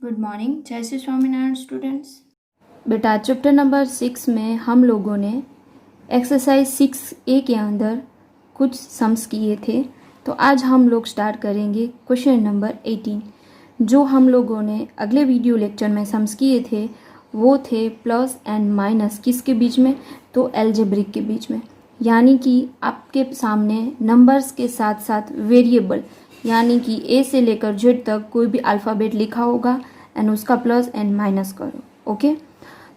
Good morning. जय Shri Swaminarayan students. बेटा chapter number 6 में हम लोगों ने एक्सरसाइज 6A के अंदर कुछ सम्स किए थे। तो आज हम लोग स्टार्ट करेंगे क्वेश्चन नंबर 18। जो हम लोगों ने अगले वीडियो लेक्चर में सम्स किए थे वो थे प्लस एंड माइनस किसके बीच में, तो अलजेब्रिक के बीच में। यानी कि आपके सामने नंबर्स के साथ साथ वेरिएबल यानी कि ए से लेकर जेड तक कोई भी अल्फ़ाबेट लिखा होगा एंड उसका प्लस एंड माइनस करो। ओके,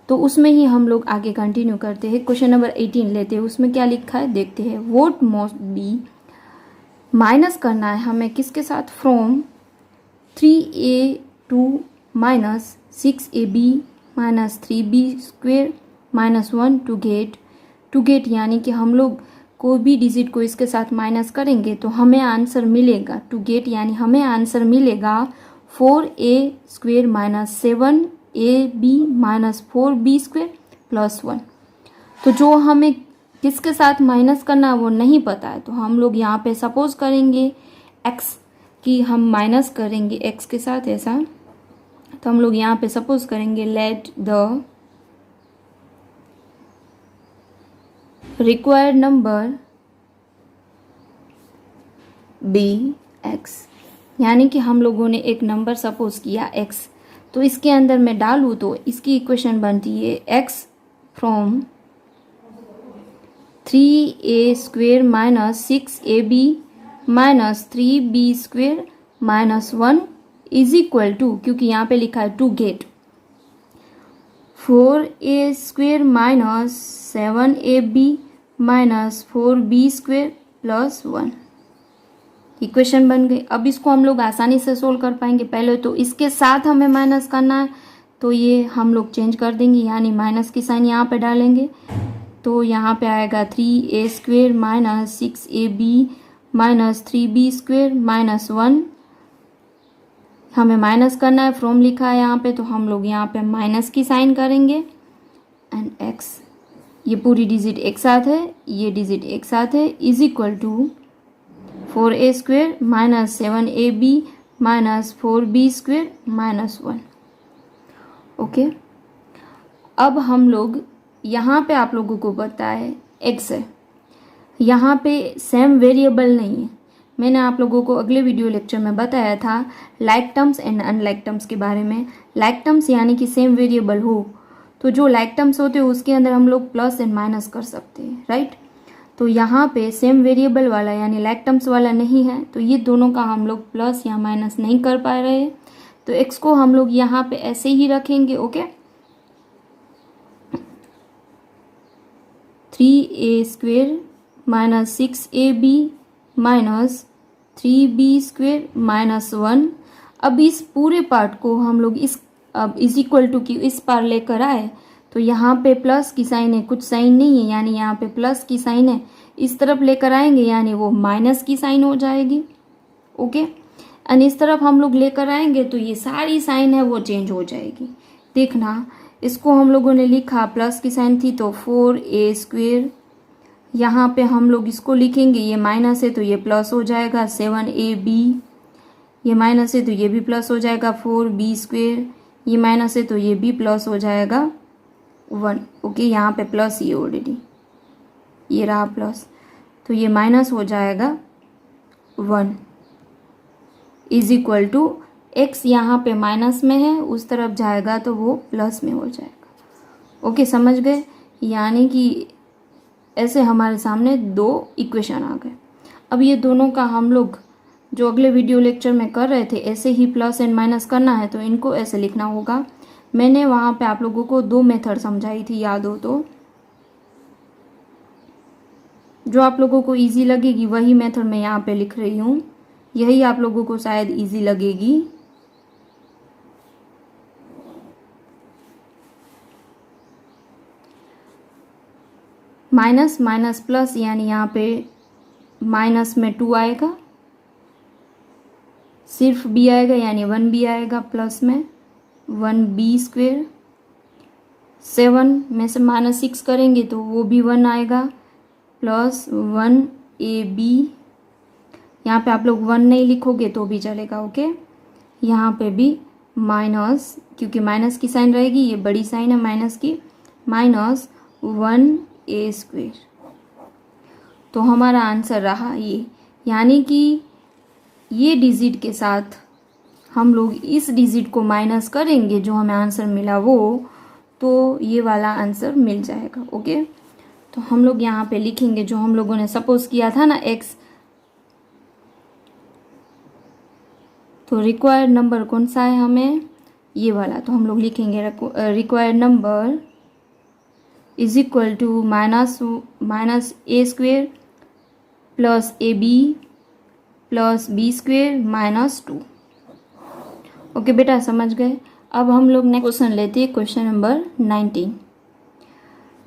तो उसमें ही हम लोग आगे कंटिन्यू करते हैं। क्वेश्चन नंबर 18 लेते हैं। उसमें क्या लिखा है देखते हैं। वोट मस्ट बी, माइनस करना है हमें किसके साथ, from 3a to minus 6ab minus 3b square minus 1 to get यानी कि हम लोग कोई भी डिजिट को इसके साथ माइनस करेंगे तो हमें आंसर मिलेगा। टू गेट यानी हमें आंसर मिलेगा 4a square minus 7ab minus 4b square plus 1। तो जो हमें किसके साथ माइनस करना है वो नहीं पता है, तो हम लोग यहाँ पे सपोज करेंगे x की हम माइनस करेंगे x के साथ ऐसा। तो हम लोग यहाँ पे सपोज करेंगे let the required number be x, यानी कि हम लोगों ने एक नंबर सपोज किया x। तो इसके अंदर मैं डालूँ तो इसकी इक्वेशन बनती है x from 3a square minus 6ab minus 3b square minus 1 is equal to, क्योंकि यहाँ पे लिखा है to get 4a square minus 7ab minus 4b square plus 1। Equation बन गई। अब इसको हम लोग आसानी से सोल्व कर पाएंगे। पहले तो इसके साथ हमें माइनस करना है तो ये हम लोग चेंज कर देंगे, यानी माइनस की साइन यहाँ पे डालेंगे। तो यहाँ पे आएगा 3a square minus 6ab minus 3b square minus 1। हमें माइनस करना है, फ्रॉम लिखा है यहाँ पे, तो हम लोग यहाँ पे माइनस की साइन करेंगे एंड x, ये पूरी डिजिट एक साथ है, ये डिजिट एक साथ है, is equal to 4a square minus 7ab minus 4b square minus 1। Okay, अब हम लोग यहाँ पे आप लोगों को पता है x है, यहाँ पे सेम वेरिएबल नहीं है। मैंने आप लोगों को अगले वीडियो लेक्चर में बताया था like terms and unlike terms के बारे में। लाइक टर्म्स यानी कि सेम वेरिएबल हो, तो जो लाइक टर्म्स होते हैं उसके अंदर हम लोग प्लस एंड माइनस कर सकते हैं, राइट। तो यहाँ पे सेम वेरिएबल वाला यानी लाइक टर्म्स वाला नहीं है, तो ये दोनों का हम लोग प्लस या माइनस नहीं कर पा रहे हैं। तो x को हम लोग यहाँ पे ऐसे ही रखेंगे। Okay, 3a square minus 6ab minus 3b square minus 1। अब इस पूरे पार्ट को हम लोग अब इज इक्वल टू की इस पार लेकर आए तो यहाँ पे प्लस की साइन है, कुछ साइन नहीं है, यानी यहाँ पे प्लस की साइन है। इस तरफ लेकर आएंगे यानी वो माइनस की साइन हो जाएगी। ओके, एंड इस तरफ हम लोग लेकर आएंगे तो ये सारी साइन है वो चेंज हो जाएगी। देखना, इसको हम लोगों ने लिखा प्लस की साइन थी तो 4a स्क्वेयर, यहाँ पे हम लोग इसको लिखेंगे, ये माइनस है तो ये प्लस हो जाएगा 7ab, ये माइनस है तो ये भी प्लस हो जाएगा 4b स्क्वेयर, ये माइनस है तो ये भी प्लस हो जाएगा 1। ओके, यहाँ पे प्लस ही ऑलरेडी, ये रहा प्लस, तो ये माइनस हो जाएगा 1 इज इक्वल टू x, यहाँ पे माइनस में है, उस तरफ जाएगा तो वो प्लस में हो जाएगा। ओके, समझ गए। यानी कि ऐसे हमारे सामने दो इक्वेशन आ गए। अब ये दोनों का हम लोग जो अगले वीडियो लेक्चर में कर रहे थे ऐसे ही प्लस एंड माइनस करना है, तो इनको ऐसे लिखना होगा। मैंने वहाँ पे आप लोगों को दो मेथड समझाई थी, याद हो तो। जो आप लोगों को इजी लगेगी वही मेथड मैं यहाँ पे लिख रही हूँ, यही आप लोगों को शायद इजी लगेगी। माइनस माइनस प्लस, यानी यहाँ पे माइनस में 2 आएगा, सिर्फ b आएगा यानी 1b आएगा, प्लस में 1b स्क्वेयर, 7 में से माइनस 6 करेंगे तो वो भी 1 आएगा, प्लस 1ab, यहाँ पे आप लोग 1 नहीं लिखोगे तो भी चलेगा। ओके, यहाँ पे भी माइनस, क्योंकि माइनस की साइन रहेगी, ये बड़ी साइन है माइनस की, माइनस 1a²। तो हमारा आंसर रहा ये, यानी कि ये डिजिट के साथ हम लोग इस डिजिट को माइनस करेंगे, जो हमें आंसर मिला वो, तो ये वाला आंसर मिल जाएगा। ओके, तो हम लोग यहाँ पे लिखेंगे जो हम लोगों ने सपोज किया था ना x, तो रिक्वायर्ड नंबर कौन सा है हमें, ये वाला। तो हम लोग लिखेंगे required number is equal to minus a² plus ab plus b² minus 2। Okay बेटा, समझ गए। अब हम लोग नेक्स्ट क्वेश्चन लेते हैं, क्वेश्चन नंबर 19।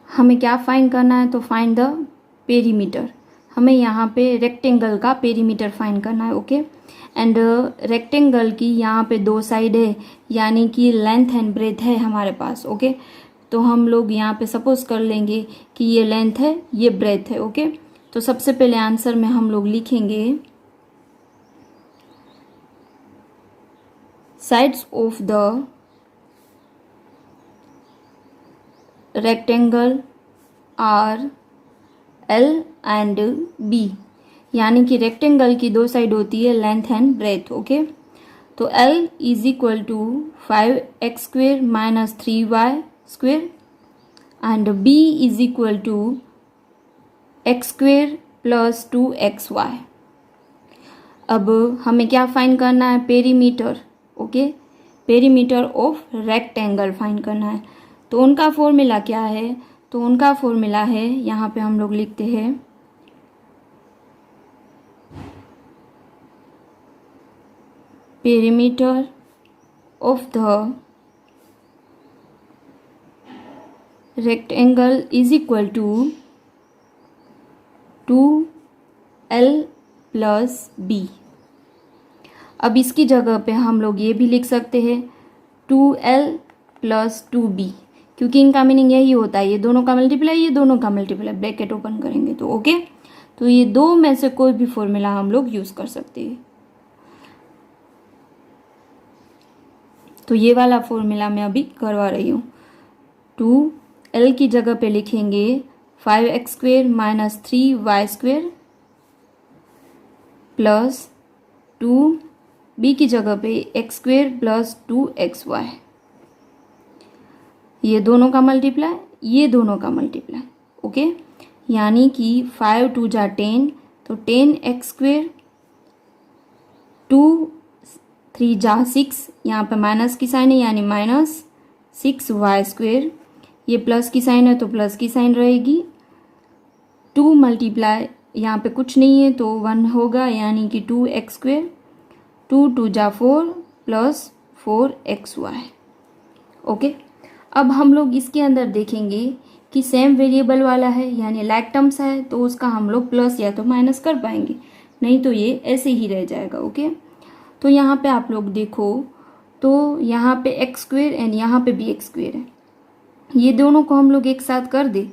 हमें क्या फाइंड करना है, तो फाइंड द पेरीमीटर। हमें यहाँ पे रेक्टेंगल का पेरीमीटर फाइंड करना है। ओके, एंड रेक्टेंगल की यहाँ पे दो साइड है, यानी कि लेंथ एंड ब्रेथ है हमारे पास। ओके, तो हम लोग यहाँ पे सपोज कर लेंगे कि ये लेंथ है, ये ब्रेथ है। ओके, तो सबसे पहले आंसर में हम लोग लिखेंगे sides of the rectangle are L and B, यानी कि रेक्टेंगल की दो साइड होती है लेंथ एंड ब्रेथ। ओके, तो L is equal to 5x² minus 3y² and B is equal to x² plus 2xy। अब हमें क्या फाइंड करना है, perimeter. Okay, perimeter of rectangle find करना है। तो उनका फॉर्मूला क्या है, तो उनका फॉर्मूला है, यहाँ पे हम लोग लिखते हैं perimeter of the rectangle is equal to 2L plus B। अब इसकी जगह पे हम लोग ये भी लिख सकते हैं 2L प्लस 2B, क्योंकि इनका मीनिंग यही होता है, ये दोनों का मल्टीप्लाई, ये दोनों का मल्टीप्लाई, ब्रैकेट ओपन करेंगे तो। ओके, तो ये दो में से कोई भी फॉर्मूला हम लोग यूज कर सकते हैं। तो ये वाला फॉर्मूला मैं अभी करवा रही हूँ। 2L की जगह पे लिखेंगे 5x² minus 3y² plus 2B की जगह पे x² प्लस 2xy। ये दोनों का मल्टीप्लाई, ये दोनों का मल्टीप्लाई। ओके, यानी कि 5 2 जा 10, तो 10x², 2 3 जा 6, यहाँ पे माइनस की साइन है यानी माइनस 6y², ये प्लस की साइन है तो प्लस की साइन रहेगी। 2 मल्टीप्लाई, यहाँ पे कुछ नहीं है तो 1 होगा, यानी कि 2x², 2 2 जा 4 प्लस 4xy। ओके, अब हम लोग इसके अंदर देखेंगे कि सेम वेरिएबल वाला है, यानी लाइक टर्म्स है, तो उसका हम लोग प्लस या तो माइनस कर पाएंगे, नहीं तो ये ऐसे ही रह जाएगा। ओके, तो यहाँ पे आप लोग देखो, तो यहाँ पे x² एंड यहाँ पे भी x² है, ये दोनों को हम लोग एक साथ कर दे,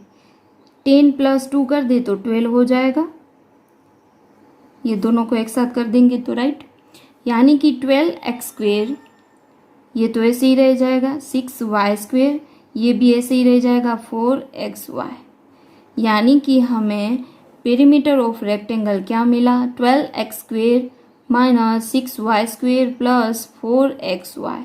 10 प्लस 2 कर दे तो 12 हो जाएगा। ये दोनों को एक साथ कर देंगे तो राइट, यानी कि 12x², ये तो ऐसे ही रह जाएगा, 6y², ये भी ऐसे ही रह जाएगा, 4xy। यानी कि हमें पेरीमीटर ऑफ रेक्टेंगल क्या मिला, 12x² minus 6y² plus 4xy।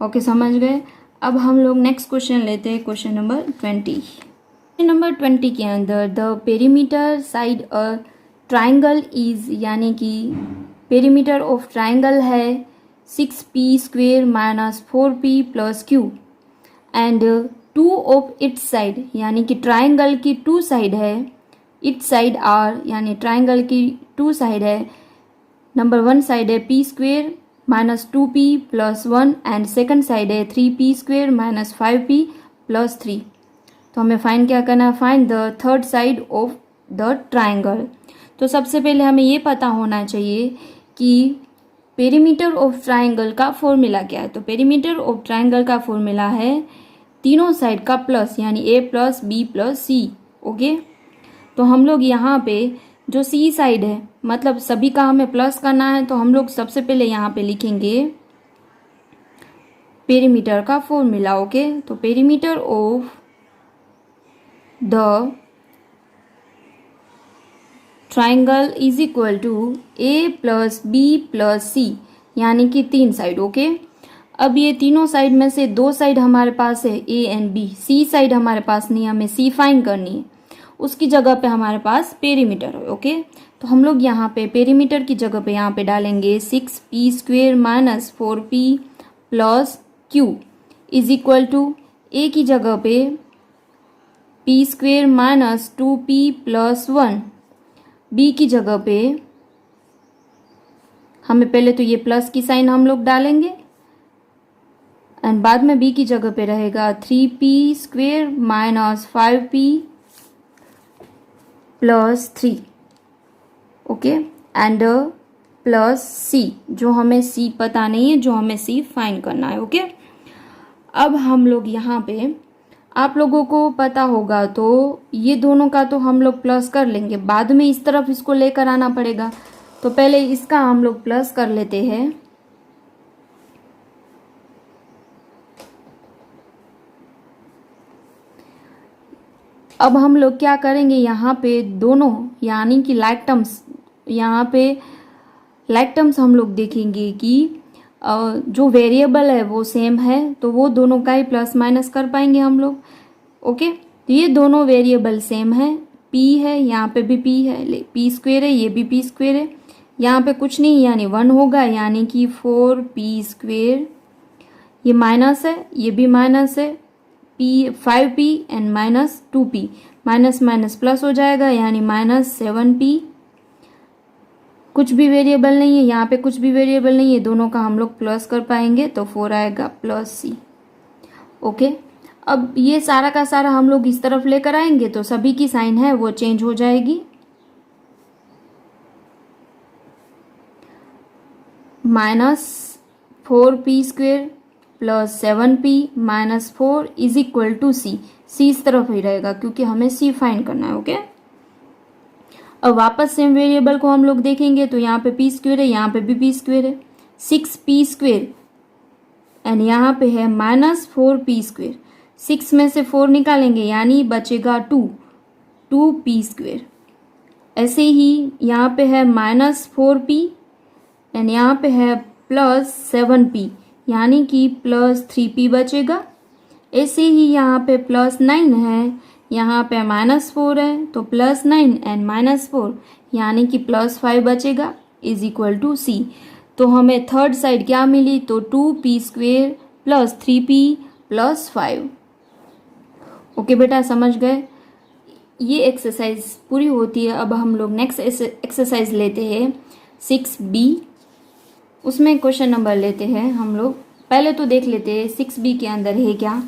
Okay, समझ गए। अब हम लोग नेक्स्ट क्वेश्चन लेते हैं, क्वेश्चन नंबर 20। क्वेश्चन नंबर 20 के अंदर the perimeter side a triangle is, यानी कि पेरीमीटर ऑफ ट्राइंगल है 6p² minus 4p plus q and 2 of its side, यानी कि ट्राइंगल की 2 साइड है, इट्स साइड आर, यानी ट्राइंगल की 2 साइड है, नंबर 1 साइड है p² minus 2p plus 1 and second side है 3p² माइनस 5p प्लस 3। तो हमें फाइंड क्या करना है, find the third side of the triangle. तो सबसे पहले हमें ये पता होना चाहिए कि पेरीमीटर ऑफ ट्राइंगल का फॉर्मूला क्या है। तो पेरीमीटर ऑफ ट्राइंगल का फॉर्मूला है तीनों साइड का प्लस, यानी a plus b plus c। Okay, तो हम लोग यहाँ पे जो सी साइड है, मतलब सभी का हमें प्लस करना है, तो हम लोग सबसे पहले यहाँ पे लिखेंगे पेरीमीटर का फॉर्मूला। ओके, तो perimeter of the triangle is equal to a plus b plus c, यानी कि 3 साइड। ओके, अब ये तीनों साइड में से 2 साइड हमारे पास है A and B, C side हमारे पास नहीं, हमें सी फाइंड करनी है। उसकी जगह पे हमारे पास पेरीमीटर है। ओके, तो हम लोग यहाँ पे पेरीमीटर की जगह पे यहाँ पे डालेंगे 6p² minus 4p plus q is equal to a की जगह पे p² minus 2p plus 1, B की जगह पे हमें पहले तो ये प्लस की साइन हम लोग डालेंगे एंड बाद में बी की जगह पे रहेगा 3p² minus 5p plus 3। Okay, and plus c, जो हमें सी पता नहीं है, जो हमें सी फाइंड करना है। ओके, अब हम लोग यहाँ पे, आप लोगों को पता होगा तो ये दोनों का तो हम लोग प्लस कर लेंगे, बाद में इस तरफ इसको लेकर आना पड़ेगा, तो पहले इसका हम लोग प्लस कर लेते हैं। अब हम लोग क्या करेंगे, यहाँ पे दोनों यानी कि लाइक टर्म्स, यहाँ पे लाइक टर्म्स हम लोग देखेंगे कि जो वेरिएबल है वो सेम है, तो वो दोनों का ही प्लस माइनस कर पाएंगे हम लोग। ओके, तो ये दोनों वेरिएबल सेम है, p है, यहाँ पे भी p है, p² है, ये भी p² है, यहाँ पे कुछ नहीं यानी 1 होगा, यानी कि 4p², ये माइनस है, ये भी माइनस है, 5p and minus 2p, minus minus plus हो जाएगा, यानी माइनस 7p। कुछ भी वेरिएबल नहीं है, यहाँ पे कुछ भी वेरिएबल नहीं है, दोनों का हम लोग प्लस कर पाएंगे तो 4 आएगा प्लस c। ओके, अब ये सारा का सारा हम लोग इस तरफ लेकर आएंगे तो सभी की साइन है वो चेंज हो जाएगी। Minus 4p² plus 7p minus 4 is equal to c, c इस तरफ ही रहेगा क्योंकि हमें सी फाइंड करना है। ओके, अब वापस सेम वेरिएबल को हम लोग देखेंगे तो यहाँ पे p² है, यहाँ पे भी p² है, 6p² एंड यहाँ पे है माइनस 4p², 6 में से 4 निकालेंगे यानी बचेगा 2p²। ऐसे ही यहाँ पे है माइनस 4p एंड यहाँ पे है प्लस 7p, यानी कि प्लस 3p बचेगा। ऐसे ही यहाँ पे प्लस 9 है, यहाँ पे माइनस 4 है, तो प्लस 9 एंड माइनस 4 यानी कि प्लस 5 बचेगा इज इक्वल टू सी। तो हमें थर्ड साइड क्या मिली, तो 2p² plus 3p plus 5। Okay बेटा, समझ गए, ये एक्सरसाइज पूरी होती है। अब हम लोग नेक्स्ट एक्सरसाइज लेते हैं 6b, उसमें क्वेश्चन नंबर लेते हैं हम लोग। पहले तो देख लेते हैं 6b के अंदर है क्या,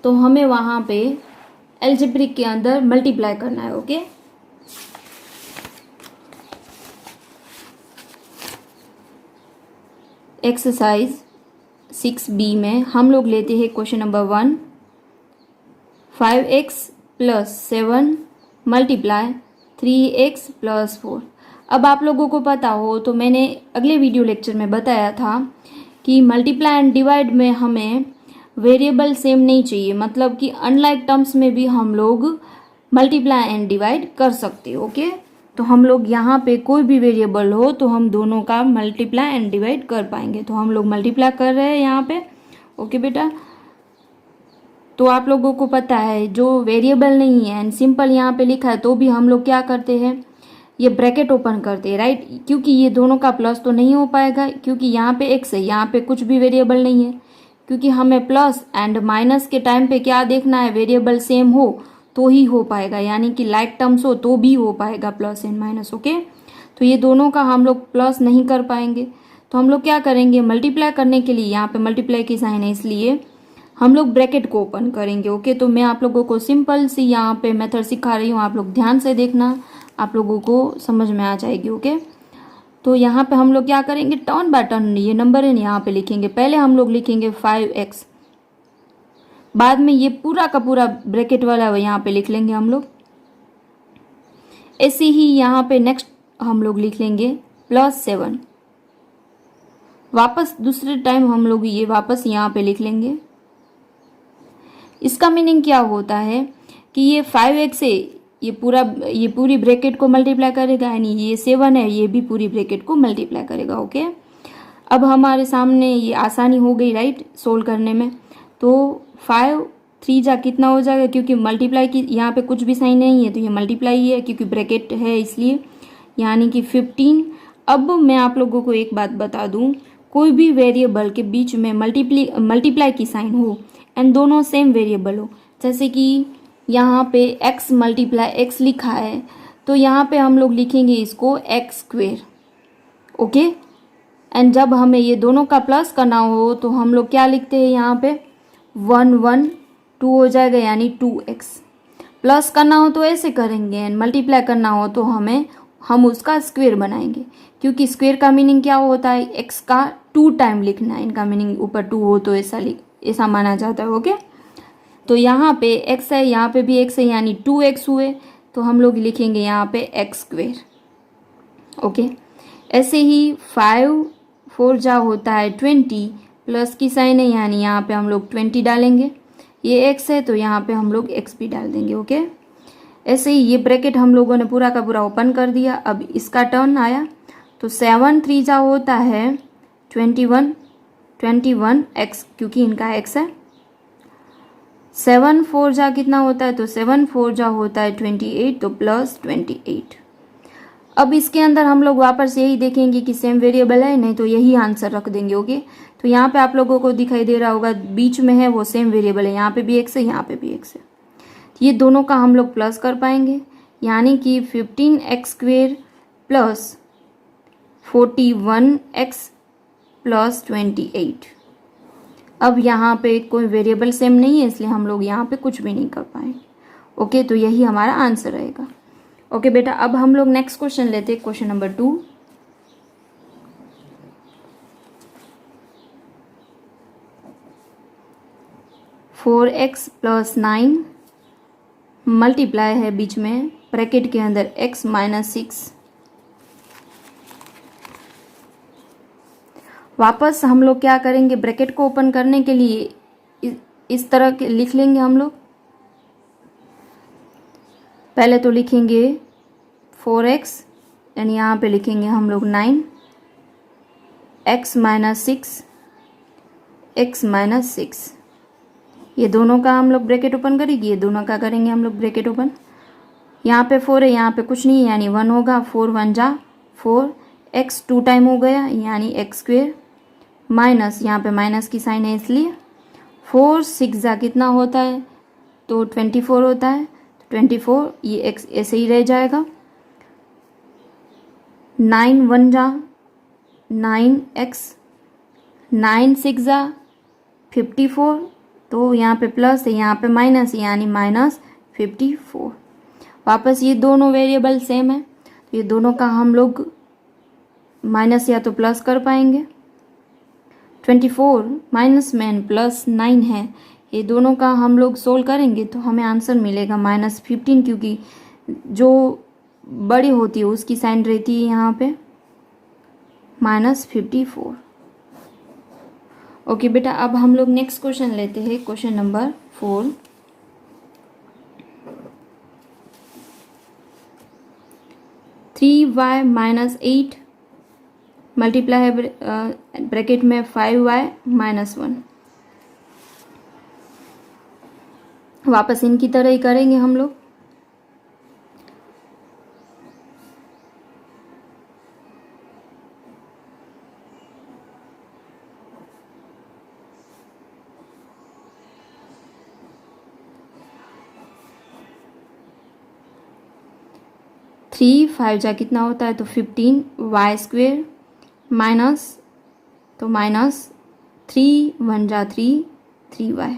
तो हमें वहाँ पे एल्जेब्रिक के अंदर मल्टीप्लाई करना है। ओके, एक्सरसाइज 6b में हम लोग लेते हैं question number 1, 5x plus 7 multiply 3x plus 4। अब आप लोगों को पता हो तो मैंने अगले वीडियो लेक्चर में बताया था कि मल्टीप्लाई एंड डिवाइड में हमें वेरिएबल सेम नहीं चाहिए, मतलब कि अनलाइक टर्म्स में भी हम लोग मल्टीप्लाई एंड डिवाइड कर सकते हैं। ओके, तो हम लोग यहाँ पे कोई भी वेरिएबल हो तो हम दोनों का मल्टीप्लाई एंड डिवाइड कर पाएंगे, तो हम लोग मल्टीप्लाई कर रहे हैं यहाँ पे। ओके बेटा, तो आप लोगों को पता है जो वेरिएबल नहीं है एंड सिंपल यहाँ पे लिखा है तो भी हम लोग क्या करते हैं, ये ब्रैकेट ओपन करते हैं, राइट, क्योंकि ये दोनों का प्लस तो नहीं हो पाएगा क्योंकि यहाँ पे x है, यहाँ पे कुछ भी वेरिएबल नहीं है, क्योंकि हमें प्लस एंड माइनस के टाइम पे क्या देखना है, वेरिएबल सेम हो तो ही हो पाएगा, यानी कि लाइक टर्म्स हो तो भी हो पाएगा प्लस एंड माइनस। ओके, तो ये दोनों का हम लोग प्लस नहीं कर पाएंगे, तो हम लोग क्या करेंगे, मल्टीप्लाई करने के लिए यहाँ पे मल्टीप्लाई की साइन है इसलिए हम लोग ब्रैकेट को ओपन करेंगे। ओके, तो मैं आप लोगों को सिंपल सी यहाँ पे मेथड सिखा रही हूँ, आप लोग ध्यान से देखना, आप लोगों को समझ में आ जाएगी। ओके, तो यहाँ पे हम लोग क्या करेंगे, टर्न बाय टर्न ये नंबर है यहाँ पे लिखेंगे। पहले हम लोग लिखेंगे 5x, बाद में ये पूरा का पूरा ब्रैकेट वाला यहाँ पे लिख लेंगे हम लोग। ऐसे ही यहाँ पे नेक्स्ट हम लोग लिख लेंगे प्लस 7। वापस दूसरे टाइम हम लोग ये वापस यहाँ पे लिख लेंगे। इसका मीनिंग क्या होता है कि ये 5x से ये पूरी ब्रैकेट को मल्टीप्लाई करेगा, यानी ये 7 है, ये भी पूरी ब्रैकेट को मल्टीप्लाई करेगा। ओके, अब हमारे सामने ये आसानी हो गई राइट सोल्व करने में। तो 5 3 जा कितना हो जाएगा, क्योंकि मल्टीप्लाई की यहाँ पे कुछ भी साइन नहीं है तो ये मल्टीप्लाई ही है क्योंकि ब्रैकेट है इसलिए, यानी कि 15। अब मैं आप लोगों को एक बात बता दूं, कोई भी वेरिएबल के बीच में मल्टीप्लाई की साइन हो एंड दोनों सेम वेरिएबल हो, जैसे कि यहाँ पे x मल्टीप्लाई x लिखा है तो यहाँ पे हम लोग लिखेंगे इसको x स्क्वेयर। ओके, एंड जब हमें ये दोनों का प्लस करना हो तो हम लोग क्या लिखते हैं, यहाँ पे 1 1 2 हो जाएगा यानी 2x। प्लस करना हो तो ऐसे करेंगे एंड मल्टीप्लाई करना हो तो हम उसका स्क्वेयर बनाएंगे, क्योंकि स्क्वेयर का मीनिंग क्या होता है, x का 2 टाइम लिखना है। इनका मीनिंग ऊपर 2 हो तो ऐसा माना जाता है। ओके, तो यहाँ पे x है, यहाँ पे भी x है यानी 2x हुए, तो हम लोग लिखेंगे यहाँ पे x स्क्वेयर। ओके, ऐसे ही 5 4 जा होता है 20, प्लस की साइन है यानी यहाँ पे हम लोग 20 डालेंगे। ये x है तो यहाँ पे हम लोग x भी डाल देंगे। ओके, ऐसे ही ये ब्रैकेट हम लोगों ने पूरा का पूरा ओपन कर दिया। अब इसका टर्न आया तो 7 3 जा होता है 21x, क्योंकि इनका x है। 7 4 जा कितना होता है, तो 7 4 जा होता है 28, तो प्लस 28। अब इसके अंदर हम लोग वापस यही देखेंगे कि सेम वेरिएबल है, नहीं तो यही आंसर रख देंगे। ओके, तो यहाँ पे आप लोगों को दिखाई दे रहा होगा बीच में है वो सेम वेरिएबल है, यहाँ पे भी x है, यहाँ पे भी x है। ये दोनों का हम लोग प्लस कर पाएंगे, यानी कि 15x square plus 41x plus 28। अब यहाँ पे कोई वेरिएबल सेम नहीं है इसलिए हम लोग यहाँ पे कुछ भी नहीं कर पाएंगे। ओके, तो यही हमारा आंसर रहेगा। ओके बेटा, अब हम लोग नेक्स्ट क्वेश्चन लेते हैं, question number 2। Four x plus 9 multiply है बीच में ब्रैकेट के अंदर x माइनस 6। वापस हम लोग क्या करेंगे, ब्रैकेट को ओपन करने के लिए इस तरह के लिख लेंगे हम लोग। पहले तो लिखेंगे 4x यानी यहाँ पे लिखेंगे हम लोग 9, x माइनस 6, x माइनस 6। ये दोनों का हम लोग ब्रैकेट ओपन करेंगे, ये दोनों का करेंगे हम लोग ब्रैकेट ओपन। यहाँ पे 4 है, यहाँ पे कुछ नहीं है यानी 1 होगा। 4 1 जा 4, x 2 टाइम हो गया यानी x स्क्वेयर, माइनस यहाँ पे माइनस की साइन है इसलिए 4 6 जा कितना होता है, तो 24 होता है। 24 ये x ऐसे ही रह जाएगा। 9 1 जा 9x, 9 6 जा 54, तो यहाँ पे प्लस है यहाँ पे माइनस है यानी माइनस 54। वापस ये दोनों वेरिएबल सेम है तो ये दोनों का हम लोग माइनस या तो प्लस कर पाएंगे। 24 माइनस में प्लस 9 है, ये दोनों का हम लोग सोल्व करेंगे तो हमें आंसर मिलेगा माइनस 15, क्योंकि जो बड़ी होती है उसकी साइन रहती है यहाँ पे माइनस 54। ओके बेटा, अब हम लोग नेक्स्ट क्वेश्चन लेते हैं, question number 4। Three Y minus 8 multiply है ब्रैकेट में 5y माइनस 1। वापस इनकी तरह ही करेंगे हम लोग। थ्री 5 जा कितना होता है, तो 15y स्क्वेयर माइनस, तो माइनस 3 1 जा 3 3y।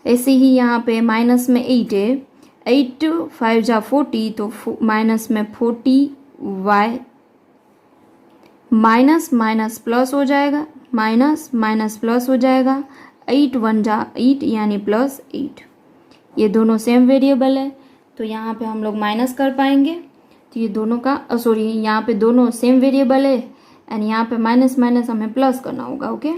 ऐसे ही यहाँ पे माइनस में 8 है, 8 5 जा 40, तो माइनस में 40y, माइनस माइनस प्लस हो जाएगा, माइनस माइनस प्लस हो जाएगा। 8 1 जा 8 यानी प्लस 8। ये दोनों सेम वेरिएबल है तो यहाँ पे हम लोग माइनस कर पाएंगे। तो ये दोनों का यहाँ पे दोनों सेम वेरिएबल है एंड यहाँ पे माइनस माइनस हमें प्लस करना होगा। ओके,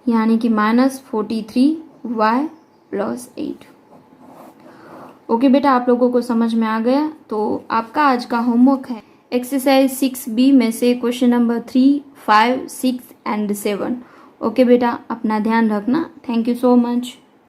यानी कि -43y + 8। ओके बेटा, आप लोगों को समझ में आ गया। तो आपका आज का होमवर्क है एक्सरसाइज 6B में से क्वेश्चन नंबर 3, 5, 6 एंड 7। ओके बेटा, अपना ध्यान रखना। Thank you so much.